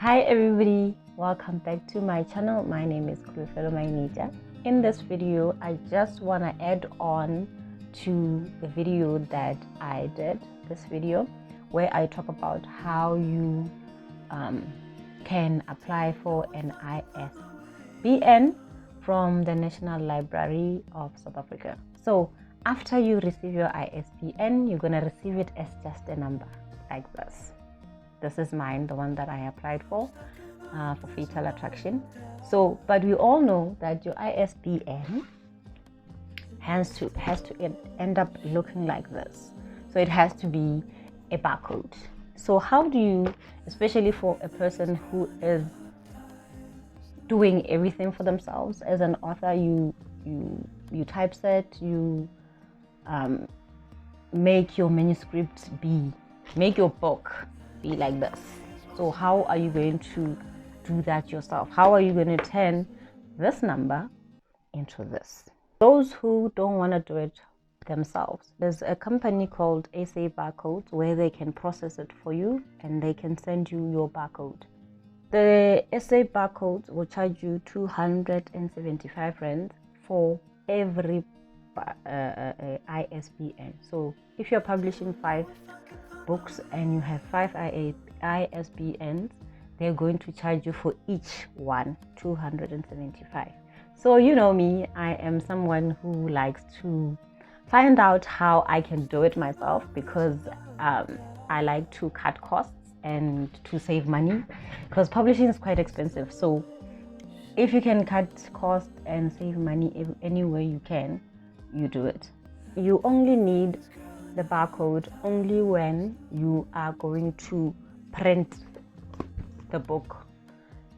Hi everybody, welcome back to my channel. My name is Kulufelo Mainita. In this video, I just want to add on to the video that I did, this video where I talk about how you can apply for an ISBN from the National Library of South Africa. So after you receive your ISBN, you're going to receive it as just a number like this. This is mine, the one that I applied for Fatal Attraction. So, but we all know that your ISBN has to end up looking like this. So it has to be a barcode. So how do you, especially for a person who is doing everything for themselves as an author, you typeset, you make your manuscript make your book be like this. So how are you going to do that yourself? How are you going to turn this number into this? Those who don't want to do it themselves, there's a company called SA Barcode where they can process it for you and they can send you your barcode. The SA Barcode will charge you 275 rand for every ISBN. So if you're publishing 5 books and you have 5 ISBNs, they're going to charge you for each one 275. So you know me, I am someone who likes to find out how I can do it myself because I like to cut costs and to save money because publishing is quite expensive. So if you can cut costs and save money any way you can, you do it. You only need the barcode only when you are going to print the book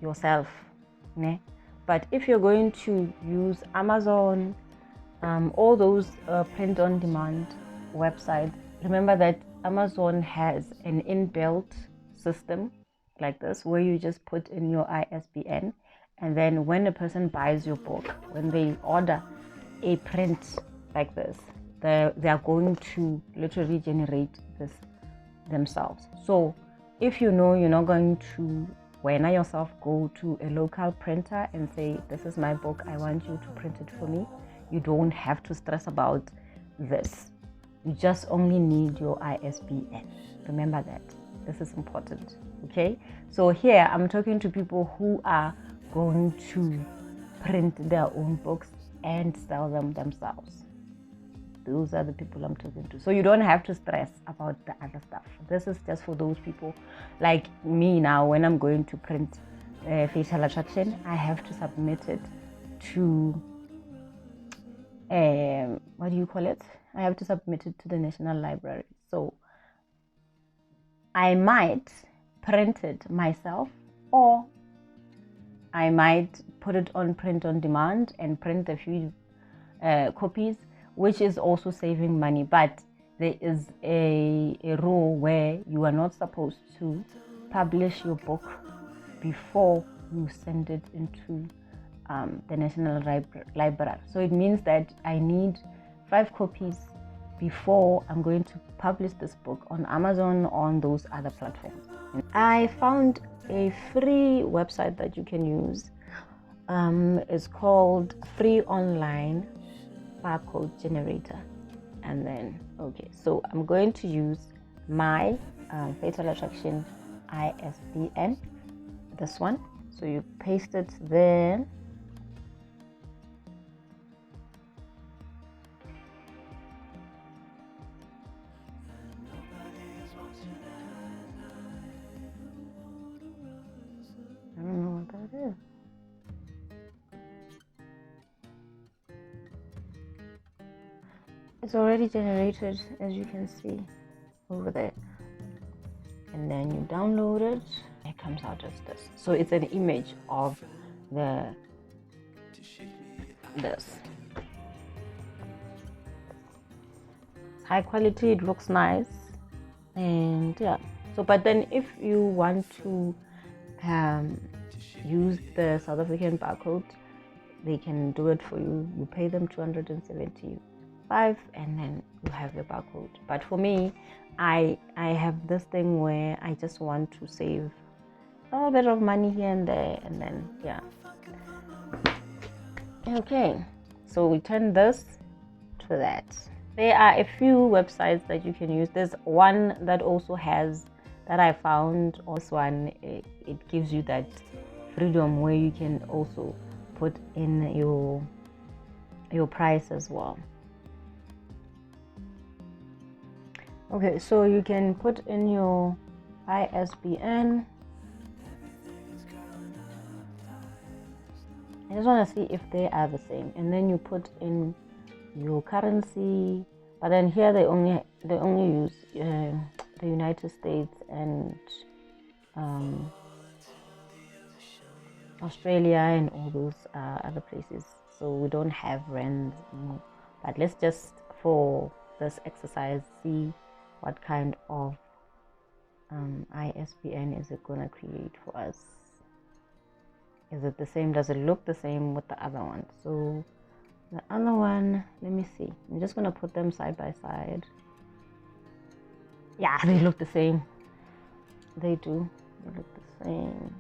yourself, né? But if you're going to use Amazon, all those print on demand websites, remember that Amazon has an inbuilt system like this where you just put in your ISBN, and then when a person buys your book, when they order a print like this, they are going to literally generate this themselves. So if you know you're not going to yourself go to a local printer and say, this is my book, I want you to print it for me, you don't have to stress about this. You just only need your ISBN. Remember that. This is important. Okay, so here I'm talking to people who are going to print their own books and sell them themselves. Those are the people I'm talking to. So you don't have to stress about the other stuff. This is just for those people like me. Now when I'm going to print Fatal Attraction, I have to submit it to what do you call it? I have to submit it to the National Library. So I might print it myself, or I might put it on print on demand and print a few copies, which is also saving money. But there is a rule where you are not supposed to publish your book before you send it into the National Library. So it means that I need 5 copies before I'm going to publish this book on Amazon, on those other platforms. I found a free website that you can use. It's called Free Online Barcode Generator. And then so I'm going to use my Fatal Attraction ISBN, this one. So you paste it there. I don't know what that is. It's already generated, as you can see over there, and then you download it. It comes out as this. So it's an image of this high quality. It looks nice, and yeah. So but then if you want to use the South African barcode, they can do it for you. You pay them 275 and then you have your barcode. But for me, I have this thing where I just want to save a little bit of money here and there, and then yeah. Okay, so we turn this to that. There are a few websites that you can use. There's one that also has, that I found on this one, it gives you that freedom where you can also put in your price as well. Okay, so you can put in your ISBN. I just want to see if they are the same, and then you put in your currency. But then here they only use the United States and Australia and all those other places. So we don't have rands. No. But let's just, for this exercise, see what kind of ISBN is it gonna create for us. Is it the same? Does it look the same with the other one? So the other one, let me see. I'm just gonna put them side by side. Yeah, they look the same. They do. They look the same.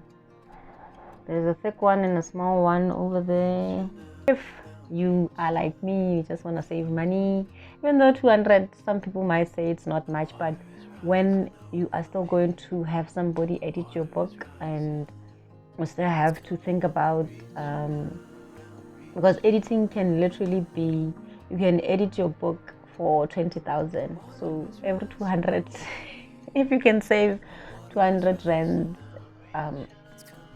There's a thick one and a small one over there. If you are like me, you just want to save money, even though 200, some people might say it's not much, but when you are still going to have somebody edit your book, and you still have to think about because editing can literally be, you can edit your book for 20,000. So every 200, if you can save 200 rand,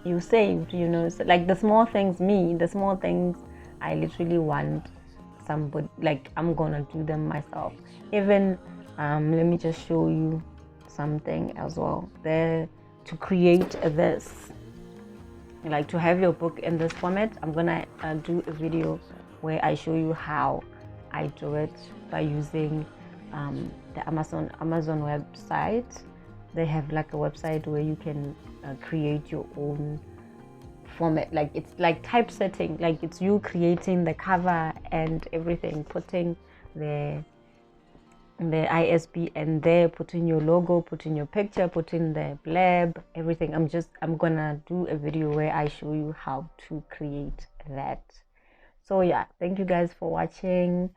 you saved, you know. So like the small things, I literally want somebody, like I'm gonna do them myself. Even let me just show you something as well there. To create this, like to have your book in this format, I'm gonna do a video where I show you how I do it by using the Amazon website. They have like a website where you can create your own format. Like it's like typesetting, like it's you creating the cover and everything, putting the ISBN there, putting your logo, putting your picture, putting the blurb, everything. I'm gonna do a video where I show you how to create that. So yeah, thank you guys for watching.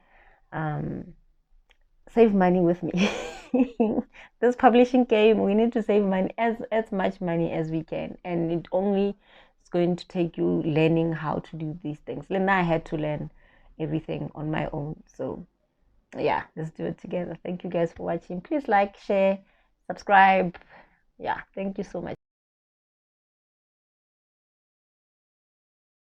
Save money with me. This publishing game, we need to save money, as much money as we can, and it only is going to take you learning how to do these things. Then I had to learn everything on my own. So yeah, let's do it together. Thank you guys for watching. Please like, share, subscribe. Yeah, thank you so much.